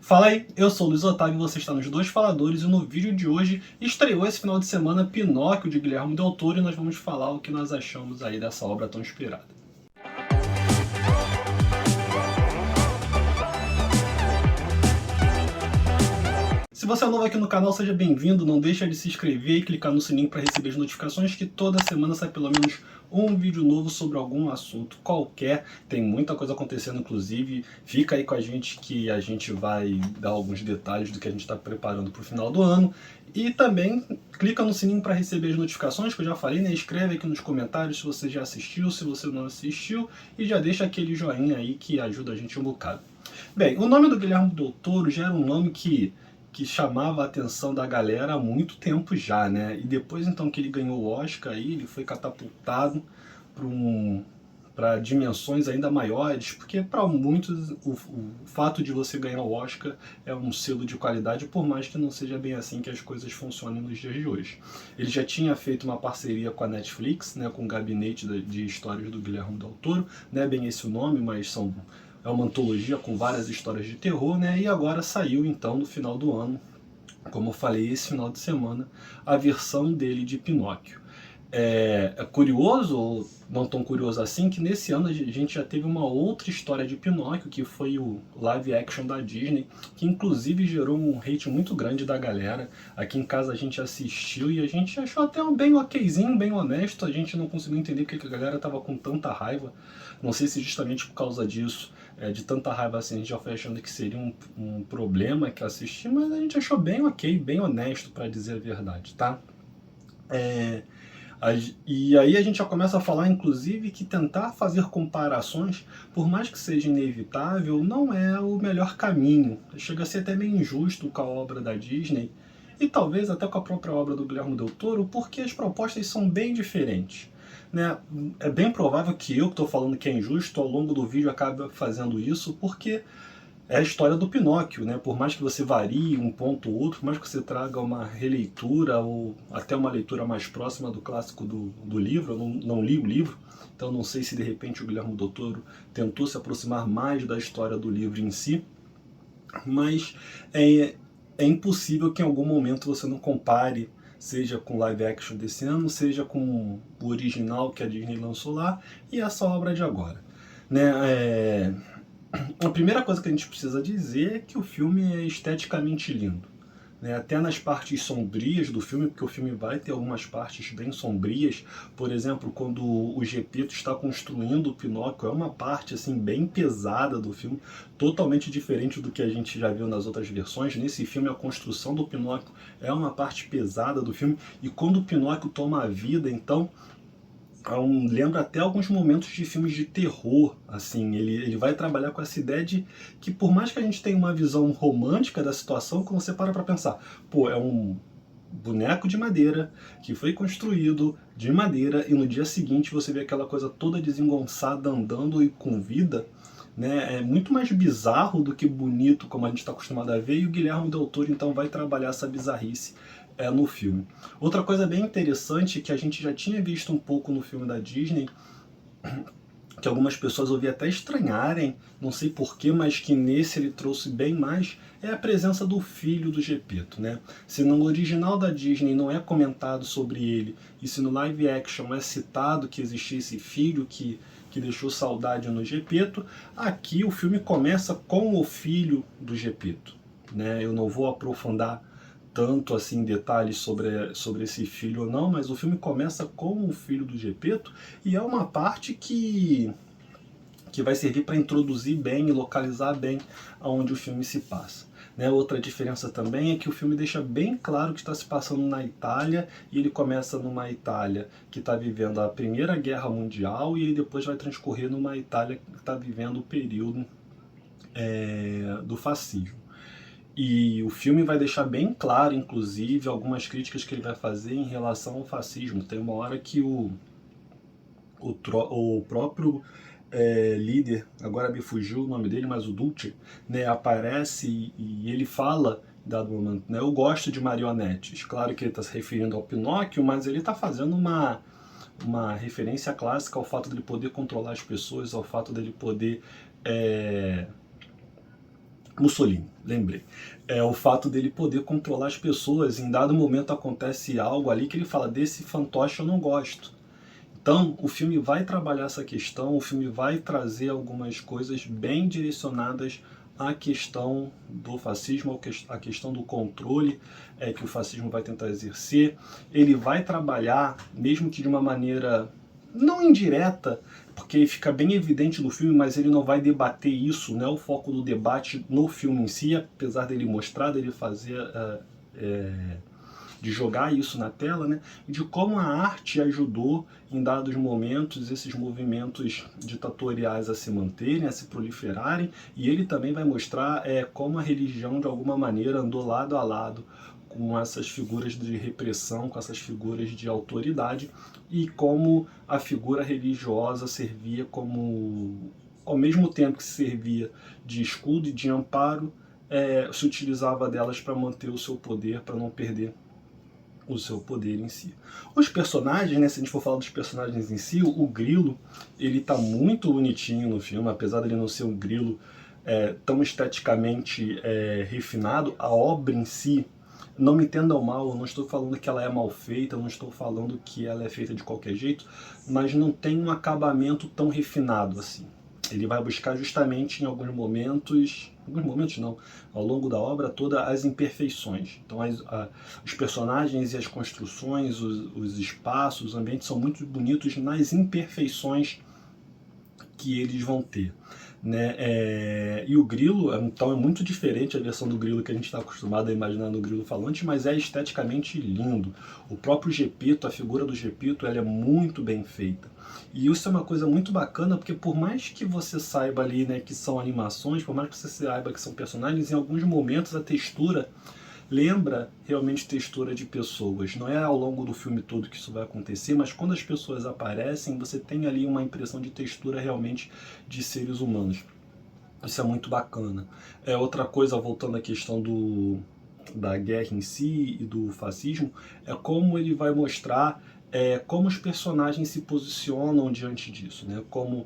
Fala aí, eu sou o Luiz Otávio e você está nos Dois Faladores, e no vídeo de hoje estreou esse final de semana Pinóquio de Guilherme Del Toro e nós vamos falar o que nós achamos aí dessa obra tão inspirada. Se você é novo aqui no canal, seja bem-vindo, não deixa de se inscrever e clicar no sininho para receber as notificações que toda semana sai pelo menos um vídeo novo sobre algum assunto qualquer. Tem muita coisa acontecendo, inclusive. Fica aí com a gente que a gente vai dar alguns detalhes do que a gente está preparando para o final do ano. E também clica no sininho para receber as notificações, que eu já falei, né? Escreve aqui nos comentários se você já assistiu, se você não assistiu, e já deixa aquele joinha aí que ajuda a gente um bocado. Bem, o nome do Guilherme Del Toro já era um nome que chamava a atenção da galera há muito tempo já, né? E depois então que ele ganhou o Oscar, aí, ele foi catapultado para dimensões ainda maiores, porque para muitos o fato de você ganhar o Oscar é um selo de qualidade, por mais que não seja bem assim que as coisas funcionem nos dias de hoje. Ele já tinha feito uma parceria com a Netflix, né, com o Gabinete de Histórias do Guilherme Del Toro, não é bem esse o nome, mas é uma antologia com várias histórias de terror, né? E agora saiu então no final do ano, como eu falei, esse final de semana, a versão dele de Pinóquio. É curioso, ou não tão curioso assim, que nesse ano a gente já teve uma outra história de Pinóquio, que foi o live action da Disney, que inclusive gerou um hate muito grande da galera. Aqui em casa a gente assistiu e a gente achou até um bem okzinho, bem honesto. A gente não conseguiu entender porque a galera tava com tanta raiva. Não sei se justamente por causa disso, de tanta raiva assim, a gente já foi achando que seria um problema que assistir, mas a gente achou bem ok, bem honesto, para dizer a verdade, tá? E aí a gente já começa a falar, inclusive, que tentar fazer comparações, por mais que seja inevitável, não é o melhor caminho. Chega a ser até meio injusto com a obra da Disney, e talvez até com a própria obra do Guilherme Del Toro, porque as propostas são bem diferentes, né? É bem provável que eu, que estou falando que é injusto, ao longo do vídeo acabe fazendo isso, porque é a história do Pinóquio, né? Por mais que você varie um ponto ou outro, por mais que você traga uma releitura ou até uma leitura mais próxima do clássico do livro, eu não li o livro, então não sei se de repente o Guilherme Del Toro tentou se aproximar mais da história do livro em si, mas é impossível que em algum momento você não compare, seja com o live action desse ano, seja com o original que a Disney lançou lá e essa obra de agora, né? A primeira coisa que a gente precisa dizer é que o filme é esteticamente lindo, né? Até nas partes sombrias do filme, porque o filme vai ter algumas partes bem sombrias. Por exemplo, quando o Gepeto está construindo o Pinóquio, é uma parte assim bem pesada do filme, totalmente diferente do que a gente já viu nas outras versões. Nesse filme, a construção do Pinóquio é uma parte pesada do filme, e quando o Pinóquio toma a vida, então lembra até alguns momentos de filmes de terror, assim. Ele vai trabalhar com essa ideia de que, por mais que a gente tenha uma visão romântica da situação, quando você para pensar, pô, é um boneco de madeira que foi construído de madeira e no dia seguinte você vê aquela coisa toda desengonçada andando e com vida, né? É muito mais bizarro do que bonito, como a gente está acostumado a ver, e o Guilherme Del Toro então vai trabalhar essa bizarrice no filme. Outra coisa bem interessante, que a gente já tinha visto um pouco no filme da Disney, que algumas pessoas ouvi até estranharem, não sei porquê, mas que nesse ele trouxe bem mais, é a presença do filho do Gepeto, né? Se no original da Disney não é comentado sobre ele, e se no live action é citado que existia esse filho que deixou saudade no Gepeto, aqui o filme começa com o filho do Gepeto, né? Eu não vou aprofundar tanto assim detalhes sobre esse filho ou não, mas o filme começa com o filho do Gepeto, e é uma parte que vai servir para introduzir bem e localizar bem aonde o filme se passa, né? Outra diferença também é que o filme deixa bem claro que está se passando na Itália, e ele começa numa Itália que está vivendo a Primeira Guerra Mundial, e ele depois vai transcorrer numa Itália que está vivendo o período do fascismo. E o filme vai deixar bem claro, inclusive, algumas críticas que ele vai fazer em relação ao fascismo. Tem uma hora que o próprio líder, agora me fugiu o nome dele, mas o Dulce, né, aparece e ele fala, dado momento, né, eu gosto de marionetes. Claro que ele está se referindo ao Pinóquio, mas ele está fazendo uma referência clássica ao fato dele poder controlar as pessoas, ao fato dele poder Mussolini, lembrei. É o fato dele poder controlar as pessoas. Em dado momento acontece algo ali que ele fala: desse fantoche eu não gosto. Então, o filme vai trabalhar essa questão, o filme vai trazer algumas coisas bem direcionadas à questão do fascismo, à questão do controle que o fascismo vai tentar exercer. Ele vai trabalhar, mesmo que de uma maneira não indireta, porque fica bem evidente no filme, mas ele não vai debater isso, não é o foco do debate no filme em si, apesar dele mostrar, dele fazer de jogar isso na tela, né? E de como a arte ajudou em dados momentos esses movimentos ditatoriais a se manterem, a se proliferarem, e ele também vai mostrar como a religião de alguma maneira andou lado a lado com essas figuras de repressão, com essas figuras de autoridade, e como a figura religiosa servia como, ao mesmo tempo que servia de escudo e de amparo, se utilizava delas para manter o seu poder, para não perder o seu poder em si. Os personagens, né, se a gente for falar dos personagens em si, o Grilo, ele tá muito bonitinho no filme, apesar de ele não ser um grilo tão esteticamente refinado, a obra em si, não me entendam mal, eu não estou falando que ela é mal feita, eu não estou falando que ela é feita de qualquer jeito, mas não tem um acabamento tão refinado assim. Ele vai buscar justamente em alguns momentos não, ao longo da obra toda, as imperfeições. Então os personagens e as construções, os espaços, os ambientes são muito bonitos nas imperfeições que eles vão ter. Né? E o grilo, então, é muito diferente a versão do grilo que a gente está acostumado a imaginar no grilo falante, mas é esteticamente lindo. O próprio Gepeto, a figura do Gepeto, ela é muito bem feita. E isso é uma coisa muito bacana, porque por mais que você saiba ali, né, que são animações, por mais que você saiba que são personagens, em alguns momentos a textura lembra realmente textura de pessoas. Não é ao longo do filme todo que isso vai acontecer, mas quando as pessoas aparecem, você tem ali uma impressão de textura realmente de seres humanos. Isso é muito bacana. Outra coisa, voltando à questão da guerra em si e do fascismo, é como ele vai mostrar como os personagens se posicionam diante disso, né? Como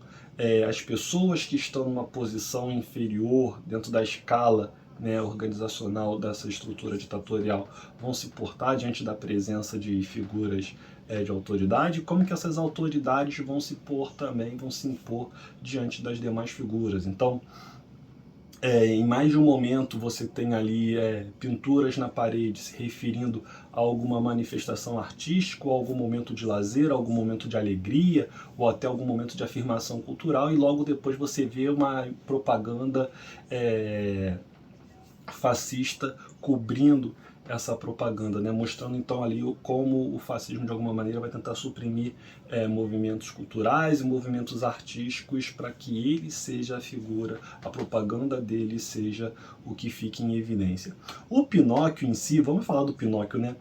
as pessoas que estão numa posição inferior dentro da escala, né, organizacional dessa estrutura ditatorial vão se portar diante da presença de figuras de autoridade, como que essas autoridades vão se pôr também, vão se impor diante das demais figuras. Então, em mais de um momento você tem ali pinturas na parede se referindo a alguma manifestação artística, ou algum momento de lazer, algum momento de alegria, ou até algum momento de afirmação cultural, e logo depois você vê uma propaganda fascista cobrindo essa propaganda, né? Mostrando então ali como o fascismo de alguma maneira vai tentar suprimir movimentos culturais e movimentos artísticos para que ele seja a figura, a propaganda dele seja o que fique em evidência. O Pinóquio em si, vamos falar do Pinóquio, né?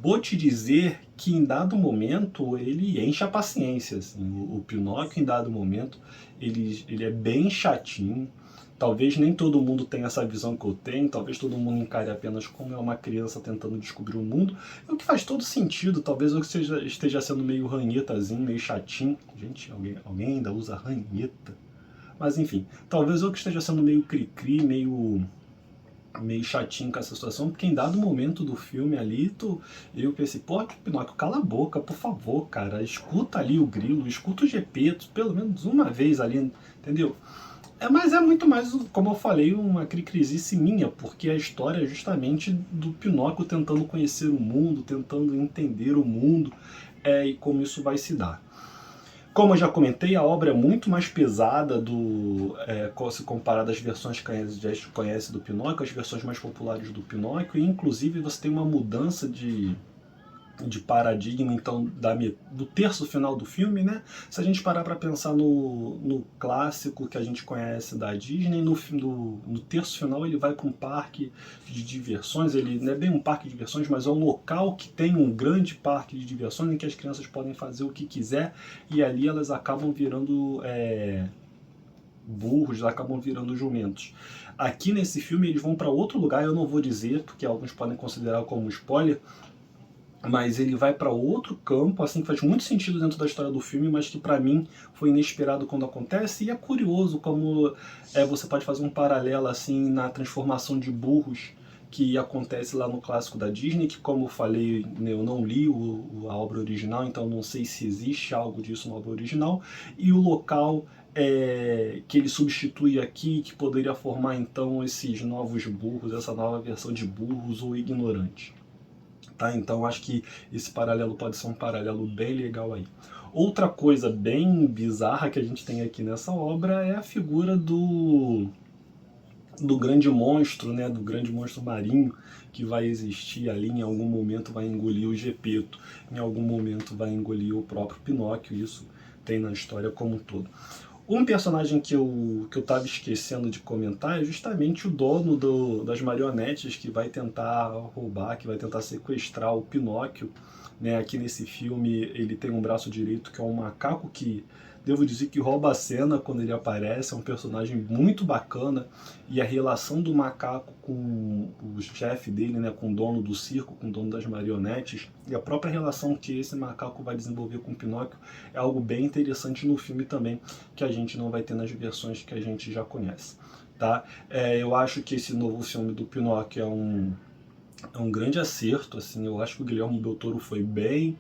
Vou te dizer que em dado momento ele enche a paciência, assim. O Pinóquio em dado momento ele é bem chatinho. Talvez nem todo mundo tenha essa visão que eu tenho, talvez todo mundo encare apenas como uma criança tentando descobrir o mundo, o que faz todo sentido. Talvez eu esteja sendo meio ranhetazinho, meio chatinho. Gente, alguém ainda usa ranheta? Mas enfim, talvez eu que esteja sendo meio cri-cri, meio chatinho com essa situação, porque em dado momento do filme ali, eu pensei, pô, Pinóquio, cala a boca, por favor, cara, escuta ali o grilo, escuta o Gepeto, pelo menos uma vez ali, entendeu? Mas é muito mais, como eu falei, uma cricrisice minha, porque a história é justamente do Pinóquio tentando conhecer o mundo, tentando entender o mundo e como isso vai se dar. Como eu já comentei, a obra é muito mais pesada se comparada às versões que a gente conhece do Pinóquio, as versões mais populares do Pinóquio, e inclusive você tem uma mudança de paradigma, então, do terço final do filme, né? Se a gente parar para pensar no clássico que a gente conhece da Disney, no terço final ele vai para um parque de diversões, ele não é bem um parque de diversões, mas é um local que tem um grande parque de diversões em que as crianças podem fazer o que quiser, e ali elas acabam virando burros, acabam virando jumentos. Aqui nesse filme eles vão para outro lugar, eu não vou dizer, porque alguns podem considerar como spoiler, mas ele vai para outro campo, assim, que faz muito sentido dentro da história do filme, mas que para mim foi inesperado quando acontece, e é curioso como você pode fazer um paralelo assim na transformação de burros que acontece lá no clássico da Disney, que como eu falei, né, eu não li a obra original, então não sei se existe algo disso na obra original, e o local que ele substitui aqui, que poderia formar então esses novos burros, essa nova versão de burros ou ignorantes. Tá? Então acho que esse paralelo pode ser um paralelo bem legal aí. Outra coisa bem bizarra que a gente tem aqui nessa obra é a figura do grande monstro, né, do grande monstro marinho que vai existir ali, em algum momento vai engolir o Gepeto, em algum momento vai engolir o próprio Pinóquio, isso tem na história como um todo. Um personagem que eu estava esquecendo de comentar é justamente o dono das marionetes que vai tentar roubar, que vai tentar sequestrar o Pinóquio. Né? Aqui nesse filme ele tem um braço direito que é um macaco que, devo dizer que rouba a cena quando ele aparece, é um personagem muito bacana, e a relação do macaco com o chefe dele, né, com o dono do circo, com o dono das marionetes, e a própria relação que esse macaco vai desenvolver com o Pinóquio é algo bem interessante no filme também, que a gente não vai ter nas versões que a gente já conhece. Tá? Eu acho que esse novo filme do Pinóquio é um grande acerto, assim, eu acho que o Guilherme Del Toro foi bem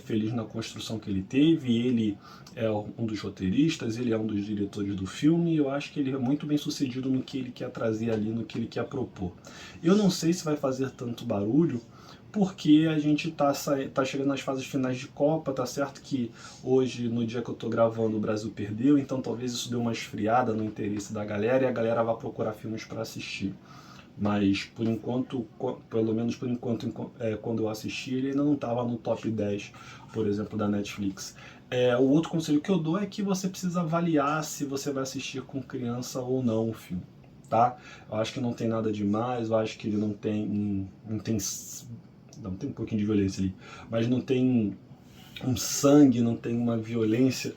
feliz na construção que ele teve, ele é um dos roteiristas, ele é um dos diretores do filme, e eu acho que ele é muito bem sucedido no que ele quer trazer ali, no que ele quer propor. Eu não sei se vai fazer tanto barulho, porque a gente tá chegando nas fases finais de Copa, tá certo que hoje, no dia que eu tô gravando, o Brasil perdeu, então talvez isso dê uma esfriada no interesse da galera e a galera vai procurar filmes para assistir. Mas por enquanto, pelo menos por enquanto, quando eu assisti, ele ainda não estava no top 10, por exemplo, da Netflix. O outro conselho que eu dou é que você precisa avaliar se você vai assistir com criança ou não o filme. Tá? Eu acho que não tem nada demais, eu acho que ele não tem. Não, tem um pouquinho de violência ali, mas não tem um sangue, não tem uma violência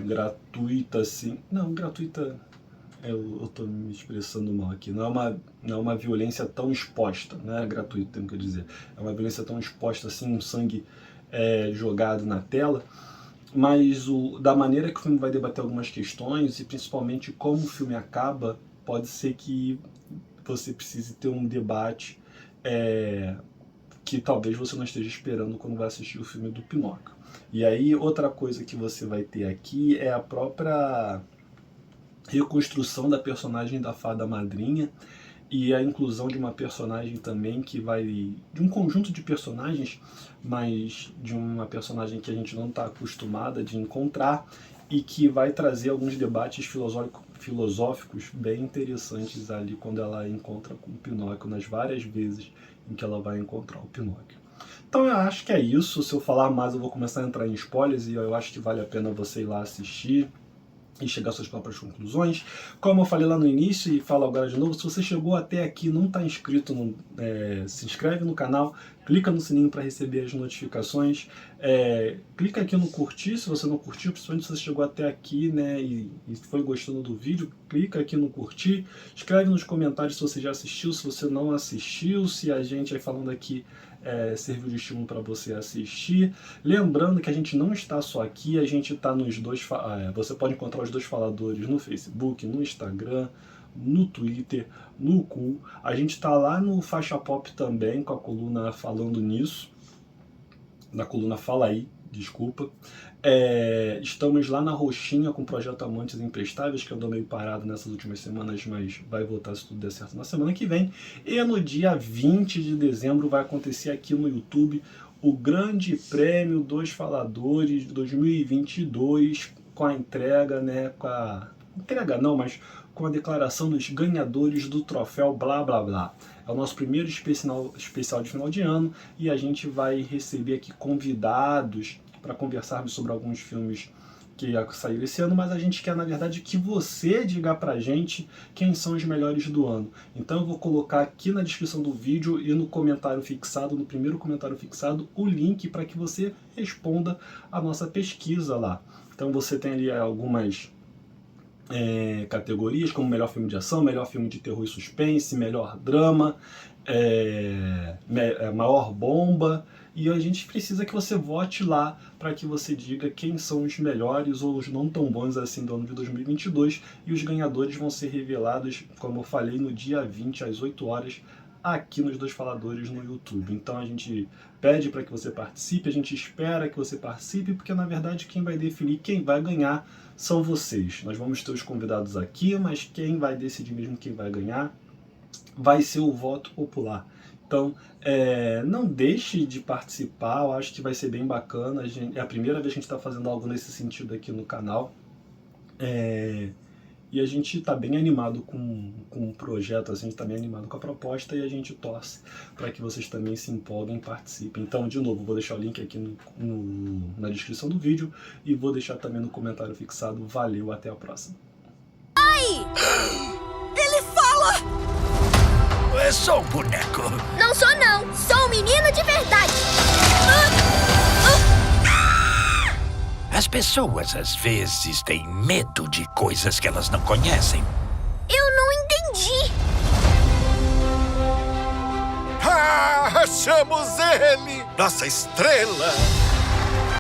gratuita assim. Não, gratuita eu estou me expressando mal aqui. Não é uma violência tão exposta, não é gratuito, tenho que dizer. É uma violência tão exposta assim, um sangue jogado na tela, mas da maneira que o filme vai debater algumas questões e principalmente como o filme acaba, pode ser que você precise ter um debate que talvez você não esteja esperando quando vai assistir o filme do Pinóquio. E aí, outra coisa que você vai ter aqui é a própria reconstrução da personagem da fada madrinha e a inclusão de uma personagem também que vai... de um conjunto de personagens, mas de uma personagem que a gente não está acostumada de encontrar e que vai trazer alguns debates filosóficos bem interessantes ali quando ela encontra com o Pinóquio, nas várias vezes em que ela vai encontrar o Pinóquio. Então eu acho que é isso. Se eu falar mais eu vou começar a entrar em spoilers e eu acho que vale a pena você ir lá assistir e chegar às suas próprias conclusões. Como eu falei lá no início e falo agora de novo, se você chegou até aqui e não está inscrito, se inscreve no canal, clica no sininho para receber as notificações, clica aqui no curtir se você não curtiu, principalmente se você chegou até aqui, né, e foi gostando do vídeo, clica aqui no curtir, escreve nos comentários se você já assistiu, se você não assistiu, se a gente aí falando aqui serviu de estímulo para você assistir. Lembrando que a gente não está só aqui, a gente está nos dois... você pode encontrar os dois faladores no Facebook, no Instagram, no Twitter, no Cool. A gente está lá no Faixa Pop também, com a coluna Falando Nisso, na coluna Fala Aí, desculpa. Estamos lá na Roxinha com o projeto Amantes Imprestáveis, que andou meio parado nessas últimas semanas, mas vai voltar se tudo der certo na semana que vem. E no dia 20 de dezembro vai acontecer aqui no YouTube o Grande Prêmio dos Faladores de 2022, com a entrega, né, entrega não, mas com a declaração dos ganhadores do troféu blá blá blá. É o nosso primeiro especial de final de ano e a gente vai receber aqui convidados para conversarmos sobre alguns filmes que saíram esse ano, mas a gente quer, na verdade, que você diga pra gente quem são os melhores do ano. Então eu vou colocar aqui na descrição do vídeo e no comentário fixado, no primeiro comentário fixado, o link para que você responda a nossa pesquisa lá. Então você tem ali algumas categorias, como melhor filme de ação, melhor filme de terror e suspense, melhor drama, maior bomba, e a gente precisa que você vote lá para que você diga quem são os melhores ou os não tão bons assim do ano de 2022, e os ganhadores vão ser revelados, como eu falei, no dia 20 às 8 horas, aqui nos Dois Faladores no YouTube. Então a gente pede para que você participe, a gente espera que você participe, porque na verdade quem vai definir quem vai ganhar são vocês. Nós vamos ter os convidados aqui, mas quem vai decidir mesmo quem vai ganhar vai ser o voto popular. Então, não deixe de participar, eu acho que vai ser bem bacana. É a primeira vez que a gente está fazendo algo nesse sentido aqui no canal. E a gente está bem animado com o projeto, assim, a gente está bem animado com a proposta, e a gente torce para que vocês também se empolguem e participem. Então, de novo, vou deixar o link aqui na descrição do vídeo e vou deixar também no comentário fixado. Valeu, até a próxima. Ai! Ele fala! É só um boneco. Não sou não, sou um menino de verdade. As pessoas às vezes têm medo de coisas que elas não conhecem. Eu não entendi. Achamos ele! Nossa estrela!